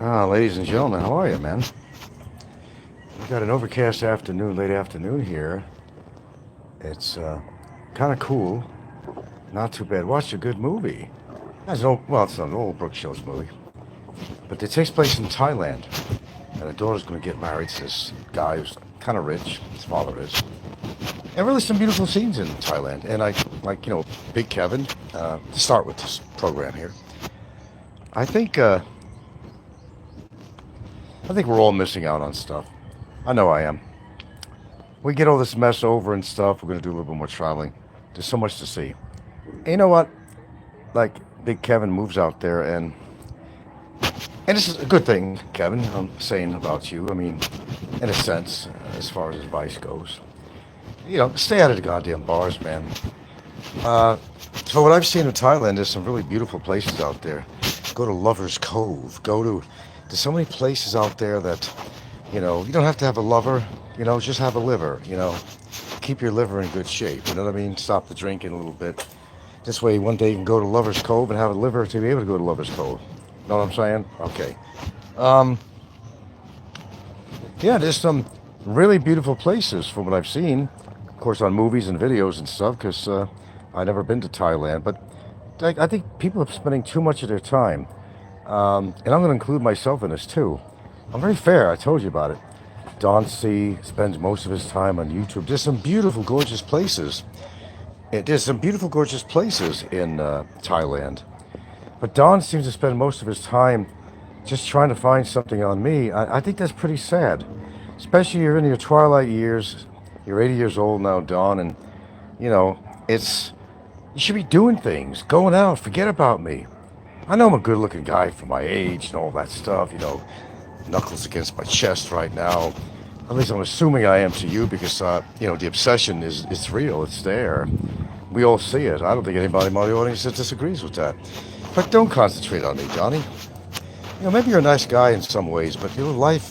Ladies and gentlemen, how are you, man? We got an overcast afternoon, late afternoon here. It's kind of cool, not too bad. Watched a good movie. It's not an old Brooke Shields movie, but it takes place in Thailand, and the daughter's going to get married to this guy who's kind of rich. His father is, and really some beautiful scenes in Thailand. And Big Kevin. To start with this program here, I think uh, I think we're all missing out on stuff. I know I am. We get all this mess over and stuff. We're going to do a little bit more traveling. There's so much to see. And you know what? Like Big Kevin moves out there, and this is a good thing, Kevin. I'm saying about you. I mean, in a sense, as far as advice goes, stay out of the goddamn bars, man. Uh, so what I've seen in Thailand, there's some really beautiful places out there. Go to Lover's Cove. There's so many places out there that, you don't have to have a lover. Just have a liver. Keep your liver in good shape. You know what I mean? Stop the drinking a little bit. This way, one day you can go to Lover's Cove and have a liver to be able to go to Lover's Cove. Know what I'm saying? Okay. Um, yeah, there's some really beautiful places from what I've seen. Of course, on movies and videos and stuff, because I've never been to Thailand. But I think people are spending too much of their time. And I'm going to include myself in this too. I'm very fair. I told you about it. Don C spends most of his time on YouTube. There's some beautiful, gorgeous places. There's some beautiful, gorgeous places in Thailand. But Don seems to spend most of his time just trying to find something on me. I think that's pretty sad. Especially you're in your twilight years. You're 80 years old now, Don, and you know, it's you should be doing things, going out, forget about me. I know I'm a good looking guy for my age and all that stuff, knuckles against my chest right now. At least I'm assuming I am to you because, the obsession is real, it's there. We all see it. I don't think anybody in my audience that disagrees with that. But don't concentrate on me, Johnny. Maybe you're a nice guy in some ways, but your life,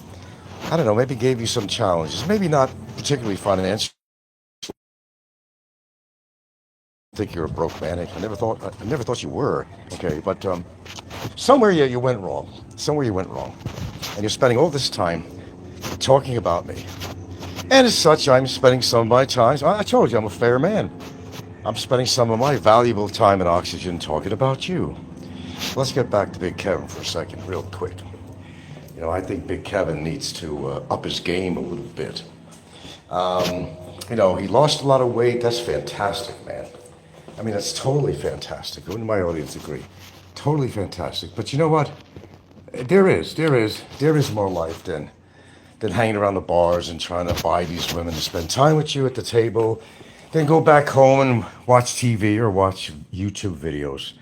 I don't know, maybe gave you some challenges. Maybe not particularly financial. I think you're a broke man. I never thought you were. Okay, but somewhere you went wrong. Somewhere you went wrong. And you're spending all this time talking about me. And as such, I'm spending some of my time. I told you I'm a fair man. I'm spending some of my valuable time and oxygen talking about you. Let's get back to Big Kevin for a second, real quick. I think Big Kevin needs to up his game a little bit. He lost a lot of weight. That's fantastic, man. I mean, that's totally fantastic. Wouldn't my audience agree? Totally fantastic. But you know what? There is more life than hanging around the bars and trying to buy these women to spend time with you at the table, then go back home and watch TV or watch YouTube videos.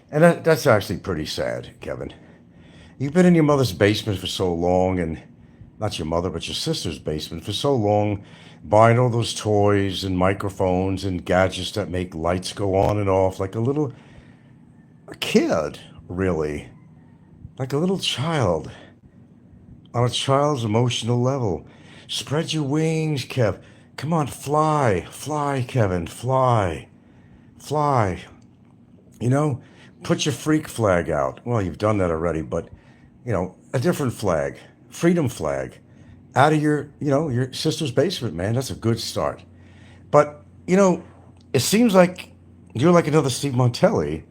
And that's actually pretty sad, Kevin. You've been in your mother's basement for so long, and not your mother, but your sister's basement for so long, buying all those toys and microphones and gadgets that make lights go on and off like a kid, really. Like a little child, on a child's emotional level. Spread your wings, Kev. Come on, fly. Fly, Kevin. Fly. Fly. You know, put your freak flag out. Well, you've done that already, but, a different flag. Freedom flag. Out of your sister's basement, man. That's a good start. But, it seems like you're like another Steve Montelli.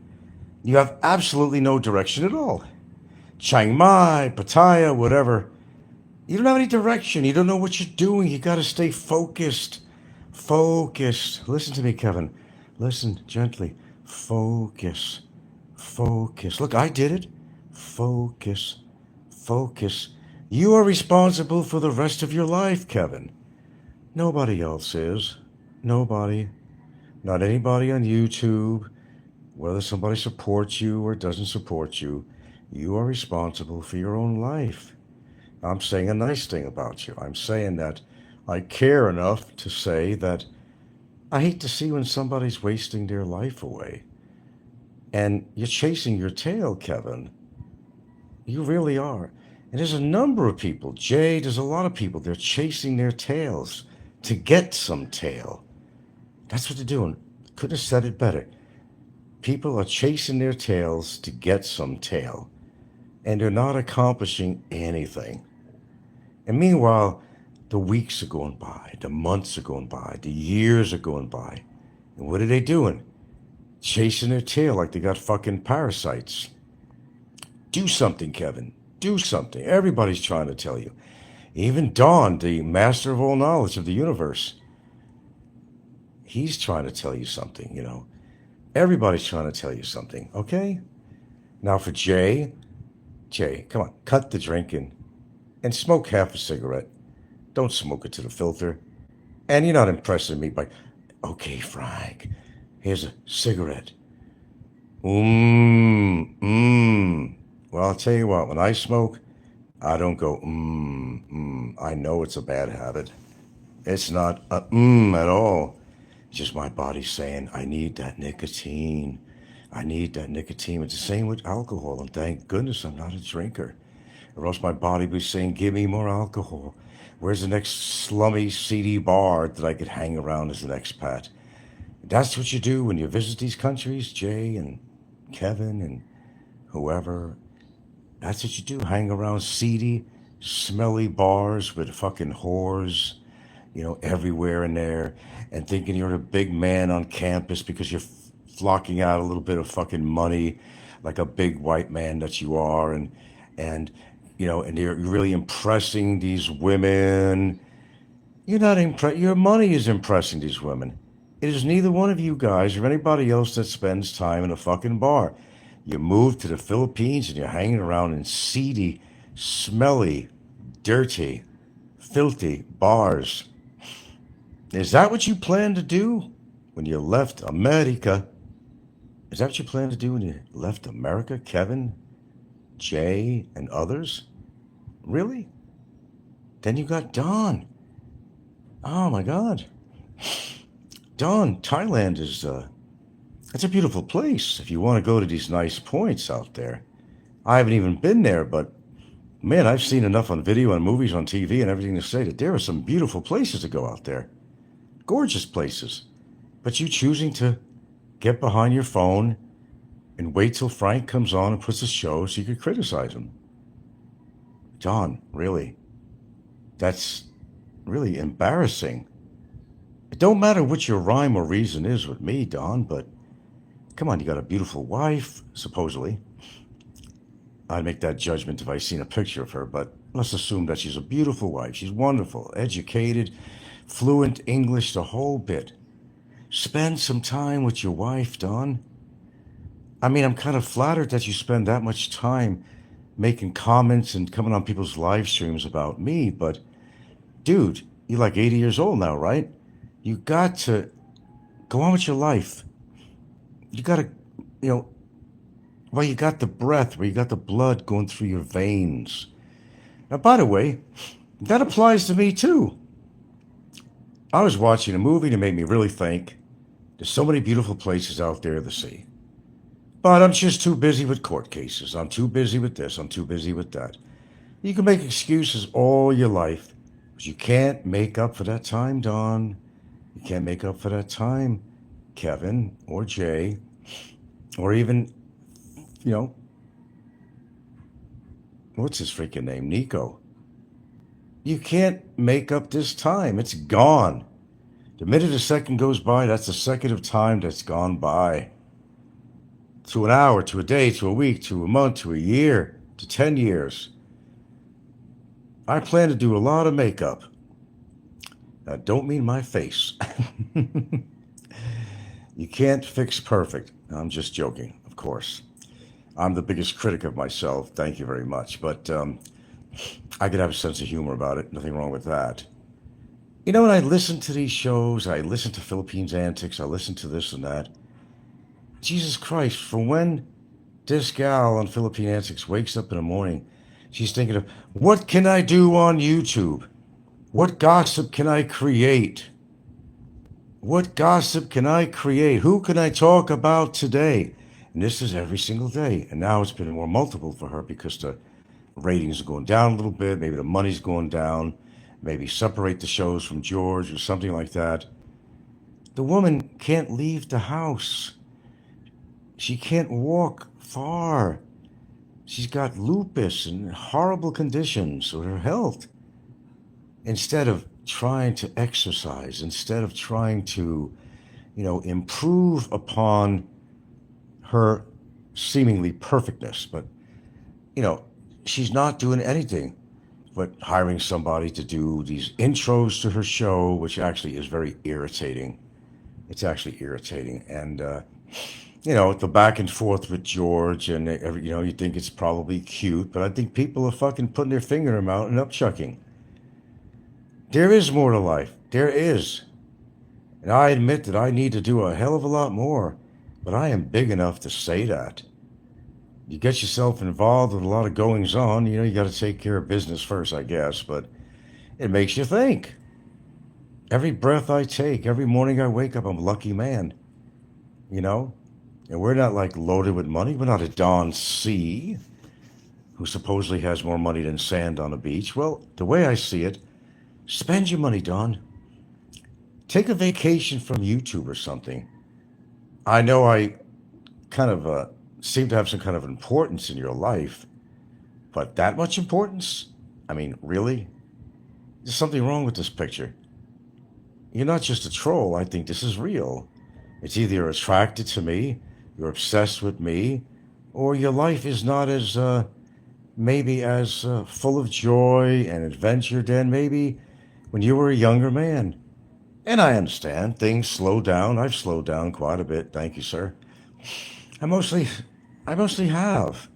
You have absolutely no direction at all. Chiang Mai, Pattaya, whatever. You don't have any direction. You don't know what you're doing. You got to stay focused. Focused. Listen to me, Kevin. Listen gently. Focus. Focus. Look, I did it. Focus. Focus. You are responsible for the rest of your life, Kevin. Nobody else is. Nobody. Not anybody on YouTube. Whether somebody supports you or doesn't support you, you are responsible for your own life. I'm saying a nice thing about you. I'm saying that I care enough to say that I hate to see when somebody's wasting their life away. And you're chasing your tail, Kevin. You really are. And there's a number of people, Jay, there's a lot of people, they're chasing their tails to get some tail. That's what they're doing. Couldn't have said it better. People are chasing their tails to get some tail. and they're not accomplishing anything. And meanwhile, the weeks are going by, the months are going by, the years are going by. And what are they doing? Chasing their tail like they got fucking parasites. Do something, Kevin. Do something. Everybody's trying to tell you. Even Don, the master of all knowledge of the universe, he's trying to tell you something. Everybody's trying to tell you something, okay? Now for Jay, come on, cut the drinking and smoke half a cigarette. Don't smoke it to the filter. And you're not impressing me by, okay, Frank, here's a cigarette. Well, I'll tell you what, when I smoke, I don't go, I know it's a bad habit. It's not a at all. It's just my body saying, I need that nicotine. I need that nicotine. It's the same with alcohol, and thank goodness I'm not a drinker. Or else my body would be saying, give me more alcohol. Where's the next slummy, seedy bar that I could hang around as an expat? That's what you do when you visit these countries, Jay and Kevin and whoever. That's what you do. Hang around seedy, smelly bars with fucking whores, everywhere in there, and thinking you're a big man on campus because you're flocking out a little bit of fucking money, like a big white man that you are, and you're really impressing these women. You're not impressed. Your money is impressing these women. It is neither one of you guys or anybody else that spends time in a fucking bar. You move to the Philippines and you're hanging around in seedy, smelly, dirty, filthy bars. Is that what you plan to do when you left America? Is that what you plan to do when you left America, Kevin, Jay, and others? Really? Then you got Don. Oh my God. Don, Thailand is it's a beautiful place if you want to go to these nice points out there. I haven't even been there, but man, I've seen enough on video and movies on TV and everything to say that there are some beautiful places to go out there. Gorgeous places. But you choosing to get behind your phone and wait till Frank comes on and puts a show so you could criticize him. Don, really? That's really embarrassing. It don't matter what your rhyme or reason is with me, Don, but come on, you got a beautiful wife, supposedly. I'd make that judgment if I seen a picture of her, but let's assume that she's a beautiful wife. She's wonderful, educated, fluent English, the whole bit. Spend some time with your wife, Don. I mean, I'm kind of flattered that you spend that much time making comments and coming on people's live streams about me, but dude, you're like 80 years old now, right? You got to go on with your life. You got to, you know, well, you got the breath, where you got the blood going through your veins. Now, by the way, that applies to me too. I was watching a movie that made me really think there's so many beautiful places out there to see. But I'm just too busy with court cases. I'm too busy with this. I'm too busy with that. You can make excuses all your life, but you can't make up for that time, Don. You can't make up for that time, Kevin or Jay, or even, you know, what's his freaking name? Nico. You can't make up this time. It's gone. The minute a second goes by, that's a second of time that's gone by. To an hour, to a day, to a week, to a month, to a year, to 10 years. I plan to do a lot of makeup. That don't mean my face. You can't fix perfect. I'm just joking, of course. I'm the biggest critic of myself. Thank you very much. But I could have a sense of humor about it. Nothing wrong with that. You know, when I listen to these shows, I listen to Philippines Antics, I listen to this and that. Jesus Christ, from when this gal on Philippine Antics wakes up in the morning, she's thinking of, what can I do on YouTube? What gossip can I create? What gossip can I create? Who can I talk about today? And this is every single day. And now it's been more multiple for her because the ratings are going down a little bit. Maybe the money's going down. Maybe separate the shows from George or something like that. The woman can't leave the house. She can't walk far. She's got lupus and horrible conditions with her health. Instead of trying to exercise, instead of trying to, improve upon her seemingly perfectness, but, you know, she's not doing anything but hiring somebody to do these intros to her show, which actually is very irritating. It's actually irritating. And, the back and forth with George, and you think it's probably cute, but I think people are fucking putting their finger in their mouth and upchucking. There is more to life. There is. And I admit that I need to do a hell of a lot more, but I am big enough to say that. You get yourself involved with a lot of goings on, you got to take care of business first, I guess, but it makes you think. Every breath I take, every morning I wake up, I'm a lucky man, you know? And we're not like loaded with money. We're not a Don C, who supposedly has more money than sand on a beach. Well, the way I see it, spend your money, Don. Take a vacation from YouTube or something. I know I kind of seem to have some kind of importance in your life, but that much importance? I mean, really? There's something wrong with this picture. You're not just a troll. I think this is real. It's either you're attracted to me, you're obsessed with me, or your life is not as maybe as full of joy and adventure than maybe when you were a younger man. And I understand things slow down. I've slowed down quite a bit. Thank you, sir. I mostly, I mostly have.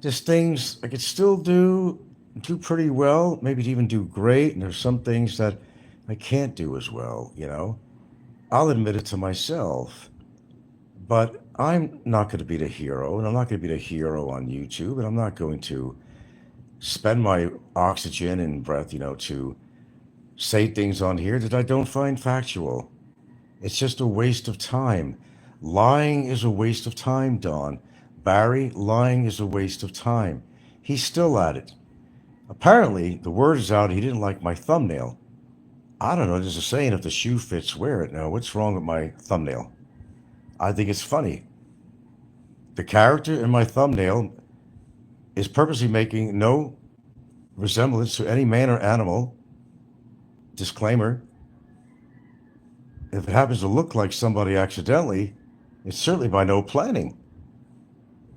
There's things I could still do pretty well, maybe even do great, and there's some things that I can't do as well. I'll admit it to myself. But I'm not going to be the hero, and I'm not going to be the hero on YouTube, and I'm not going to spend my oxygen and breath, to say things on here that I don't find factual. It's just a waste of time. Lying is a waste of time, Don. Barry, lying is a waste of time. He's still at it. Apparently, the word is out he didn't like my thumbnail. I don't know, there's a saying, if the shoe fits, wear it. Now, what's wrong with my thumbnail? I think it's funny. The character in my thumbnail is purposely making no resemblance to any man or animal. Disclaimer. If it happens to look like somebody accidentally, it's certainly by no planning.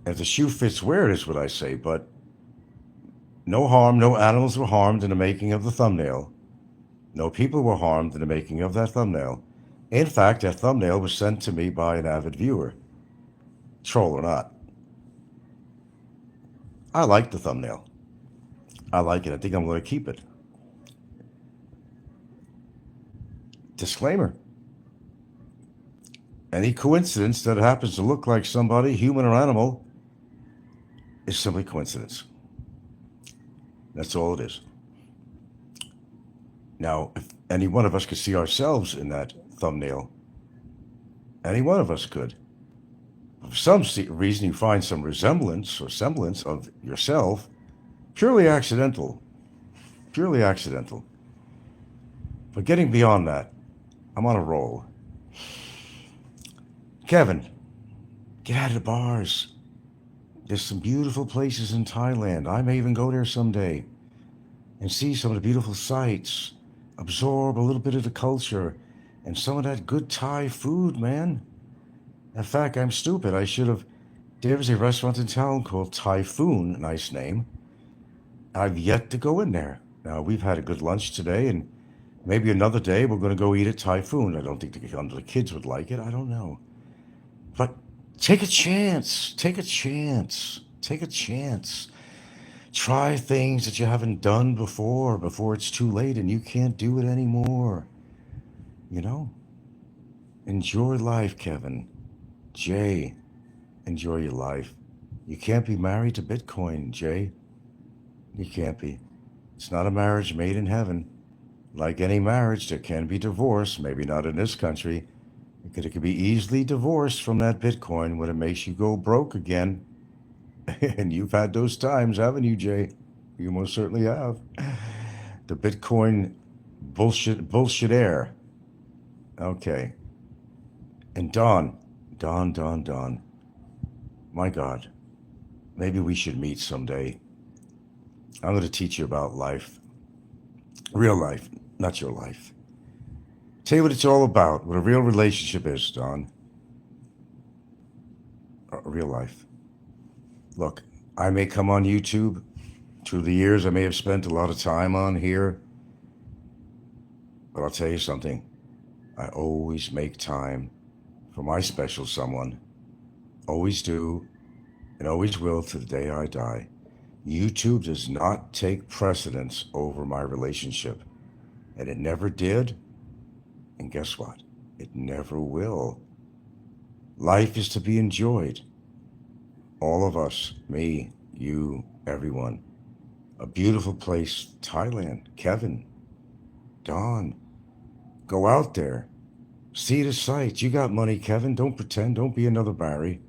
If the shoe fits, wear it is what I say, but no harm, no animals were harmed in the making of the thumbnail. No people were harmed in the making of that thumbnail. In fact, that thumbnail was sent to me by an avid viewer, troll or not. I like the thumbnail. I like it. I think I'm going to keep it. Disclaimer. Any coincidence that happens to look like somebody, human or animal, is simply coincidence. That's all it is. Now, if any one of us could see ourselves in that thumbnail, any one of us could. For some reason you find some resemblance or semblance of yourself, purely accidental. Purely accidental. But getting beyond that, I'm on a roll. Kevin, get out of the bars. There's some beautiful places in Thailand. I may even go there someday and see some of the beautiful sights, absorb a little bit of the culture and some of that good Thai food, man. In fact, I'm stupid. There's a restaurant in town called Typhoon, nice name. I've yet to go in there. Now, we've had a good lunch today, and maybe another day we're going to go eat at Typhoon. I don't think the kids would like it. I don't know. But take a chance. Take a chance. Take a chance. Try things that you haven't done before it's too late and you can't do it anymore. Enjoy life, Kevin. Jay, enjoy your life. You can't be married to Bitcoin, Jay. You can't be. It's not a marriage made in heaven. Like any marriage, there can be divorce, maybe not in this country. It could be easily divorced from that Bitcoin when it makes you go broke again. And you've had those times, haven't you, Jay? You most certainly have. The Bitcoin bullshit air. Okay. And Don. My God. Maybe we should meet someday. I'm going to teach you about life, real life, not your life. Tell you what it's all about, what a real relationship is, Don. A real life. Look, I may come on YouTube. Through the years, I may have spent a lot of time on here. But I'll tell you something. I always make time for my special someone. Always do, and always will to the day I die. YouTube does not take precedence over my relationship. And it never did. And guess what? It never will. Life is to be enjoyed. All of us, me, you, everyone. A beautiful place, Thailand. Kevin, Don, go out there. See the sights. You got money, Kevin. Don't pretend. Don't be another Barry.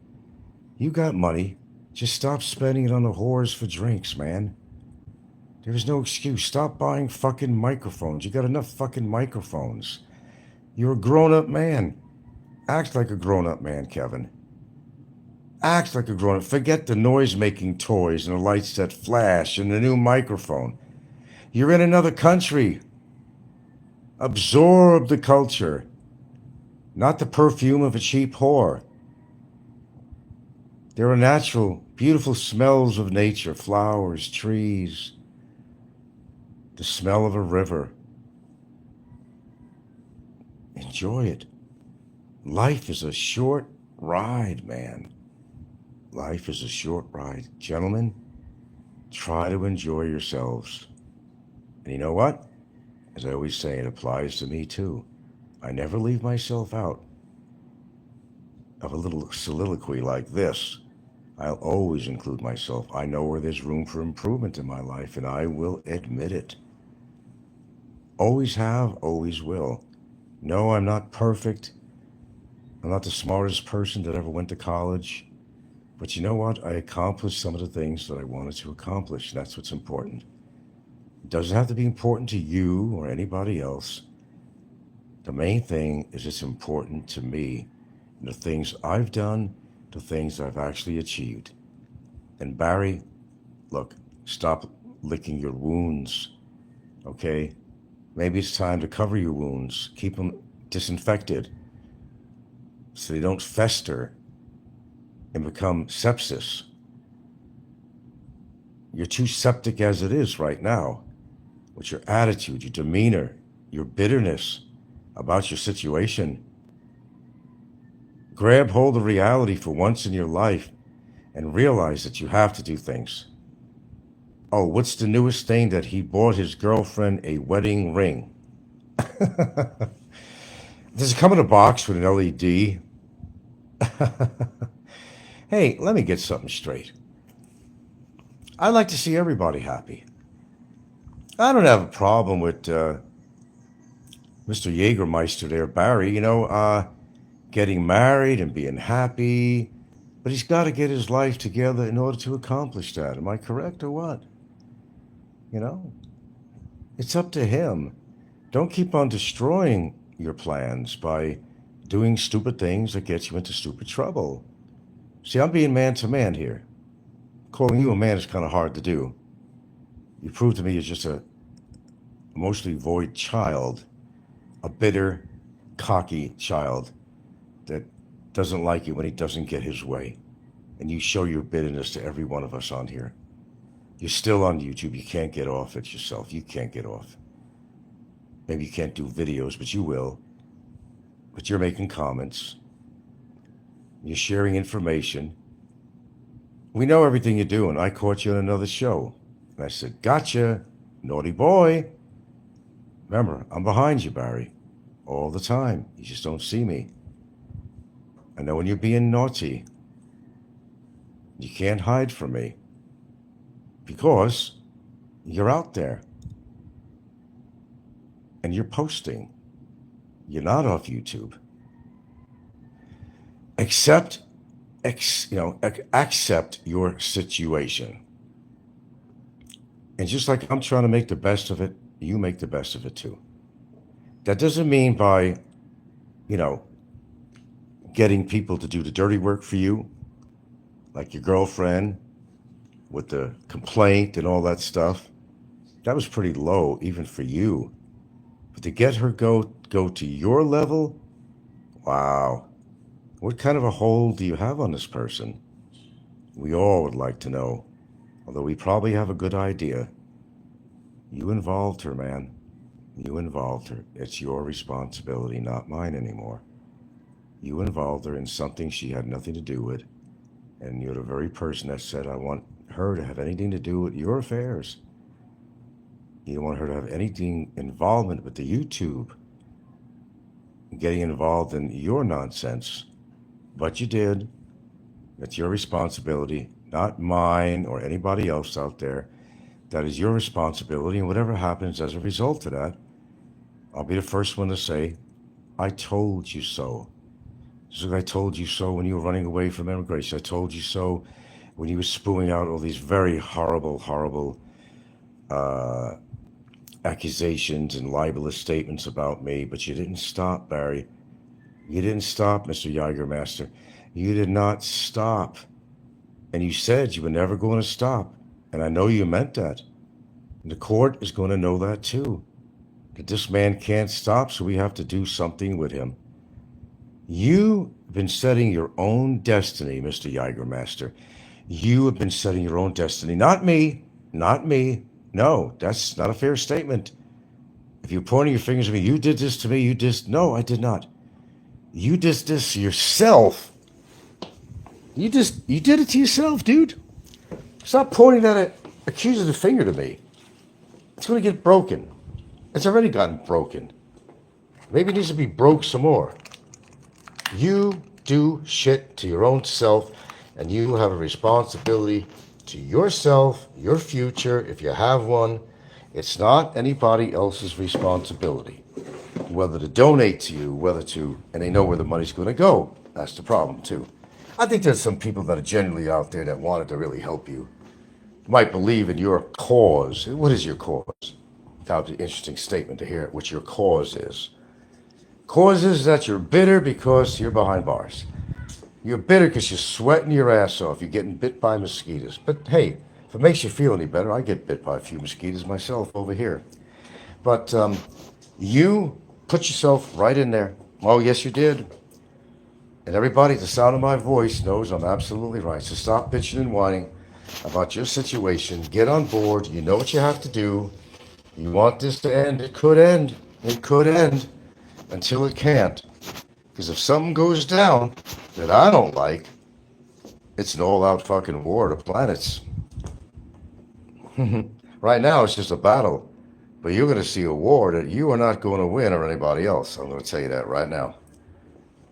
You got money. Just stop spending it on the whores for drinks, man. There's no excuse. Stop buying fucking microphones. You got enough fucking microphones. You're a grown-up man. Act like a grown-up man, Kevin. Act like a grown-up. Forget the noise-making toys and the lights that flash and the new microphone. You're in another country. Absorb the culture, not the perfume of a cheap whore. There are natural, beautiful smells of nature, flowers, trees, the smell of a river. Enjoy it. Life is a short ride, man. Life is a short ride. Gentlemen, try to enjoy yourselves. And you know what? As I always say, it applies to me too. I never leave myself out of a little soliloquy like this. I'll always include myself. I know where there's room for improvement in my life, and I will admit it. Always have, always will. No, I'm not perfect. I'm not the smartest person that ever went to college. But you know what? I accomplished some of the things that I wanted to accomplish. That's what's important. It doesn't have to be important to you or anybody else. The main thing is it's important to me and the things I've done, the things I've actually achieved. And Barry, look, stop licking your wounds, okay? Maybe it's time to cover your wounds, keep them disinfected so they don't fester and become sepsis. You're too septic as it is right now with your attitude, your demeanor, your bitterness about your situation. Grab hold of reality for once in your life and realize that you have to do things. Oh, what's the newest thing? That he bought his girlfriend a wedding ring. Does it come in a box with an LED? Hey, let me get something straight. I like to see everybody happy. I don't have a problem with Mr. Jägermeister there, Barry, getting married and being happy. But he's got to get his life together in order to accomplish that. Am I correct or what? You know, it's up to him. Don't keep on destroying your plans by doing stupid things that get you into stupid trouble. See, I'm being man to man here. Calling you a man is kind of hard to do. You prove to me you're just a emotionally void child, a bitter, cocky child that doesn't like you when he doesn't get his way. And you show your bitterness to every one of us on here. You're still on YouTube. You can't get off it yourself. You can't get off. Maybe you can't do videos, but you will. But you're making comments. You're sharing information. We know everything you're doing. I caught you on another show. And I said, gotcha, naughty boy. Remember, I'm behind you, Barry, all the time. You just don't see me. I know when you're being naughty. You can't hide from me because you're out there and you're posting. You're not off YouTube. Accept your situation. And just like I'm trying to make the best of it, you make the best of it too. That doesn't mean by, getting people to do the dirty work for you, like your girlfriend with the complaint and all that stuff. That was pretty low, even for you. But to get her go to your level, wow. What kind of a hold do you have on this person? We all would like to know. Although we probably have a good idea. You involved her, man. You involved her. It's your responsibility, not mine anymore. You involved her in something she had nothing to do with. And you're the very person that said, I want her to have anything to do with your affairs. You don't want her to have anything involvement with the YouTube, getting involved in your nonsense. But you did. It's your responsibility, not mine or anybody else out there. That is your responsibility, and whatever happens as a result of that, I'll be the first one to say, I told you so. Just like I told you so when you were running away from immigration. I told you so when you were spewing out all these very horrible accusations and libelous statements about me, but you didn't stop, Barry. You didn't stop, Mr. Jägermaster. You did not stop. And you said you were never going to stop. And I know you meant that. And the court is going to know that too. That this man can't stop, so we have to do something with him. You've been setting your own destiny, Mr. Jägermaster. You have been setting your own destiny. Not me. Not me. No, that's not a fair statement. If you're pointing your fingers at me, you did this to me, you did... No, I did not. You did this to yourself. You did it to yourself, dude. Stop pointing that accusative finger to me. It's going to get broken. It's already gotten broken. Maybe it needs to be broke some more. You do shit to your own self, and you have a responsibility to yourself, your future, if you have one. It's not anybody else's responsibility. Whether to donate to you, and they know where the money's going to go. That's the problem, too. I think there's some people that are genuinely out there that wanted to really help you. Might believe in your cause. What is your cause? That would be an interesting statement to hear what your cause is. Cause is that you're bitter because you're behind bars. You're bitter because you're sweating your ass off. You're getting bit by mosquitoes. But hey, if it makes you feel any better, I get bit by a few mosquitoes myself over here. But you put yourself right in there. Oh, yes, you did. And everybody at the sound of my voice knows I'm absolutely right. So stop bitching and whining about your situation. Get on board. You know what you have to do. You want this to end. It could end. It could end until it can't. Because if something goes down that I don't like, it's an all-out fucking war of planets. Right now, it's just a battle. But you're going to see a war that you are not going to win or anybody else. I'm going to tell you that right now.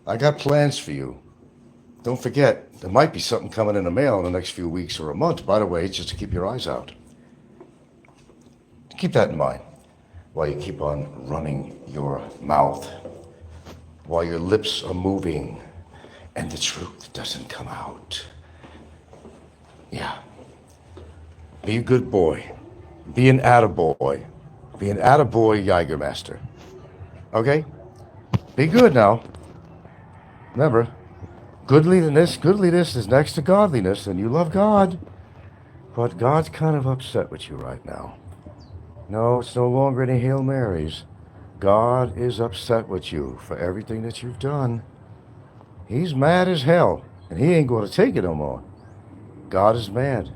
I got plans for you. Don't forget, there might be something coming in the mail in the next few weeks or a month. By the way, it's just to keep your eyes out. Keep that in mind while you keep on running your mouth, while your lips are moving and the truth doesn't come out. Yeah. Be a good boy. Be an attaboy. Be an attaboy, Jägermaster. Okay? Be good now. Remember, goodliness is next to godliness, and you love God. But God's kind of upset with you right now. No, it's no longer any Hail Marys. God is upset with you for everything that you've done. He's mad as hell, and he ain't going to take it no more. God is mad.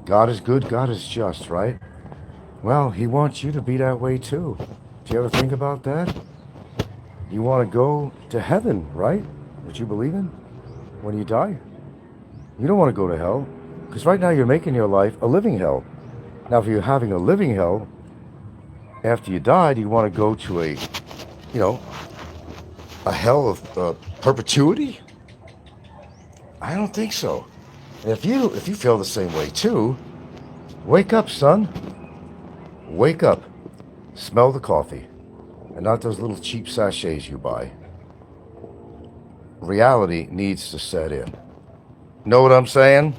God is good, God is just, right? Well, he wants you to be that way too. Do you ever think about that? You want to go to heaven, right? What you believe in when you die? You don't want to go to hell, because right now you're making your life a living hell. Now, if you're having a living hell, after you died, you want to go to a hell of perpetuity? I don't think so. And if you feel the same way too, wake up, son. Wake up. Smell the coffee. And not those little cheap sachets you buy. Reality needs to set in. Know what I'm saying?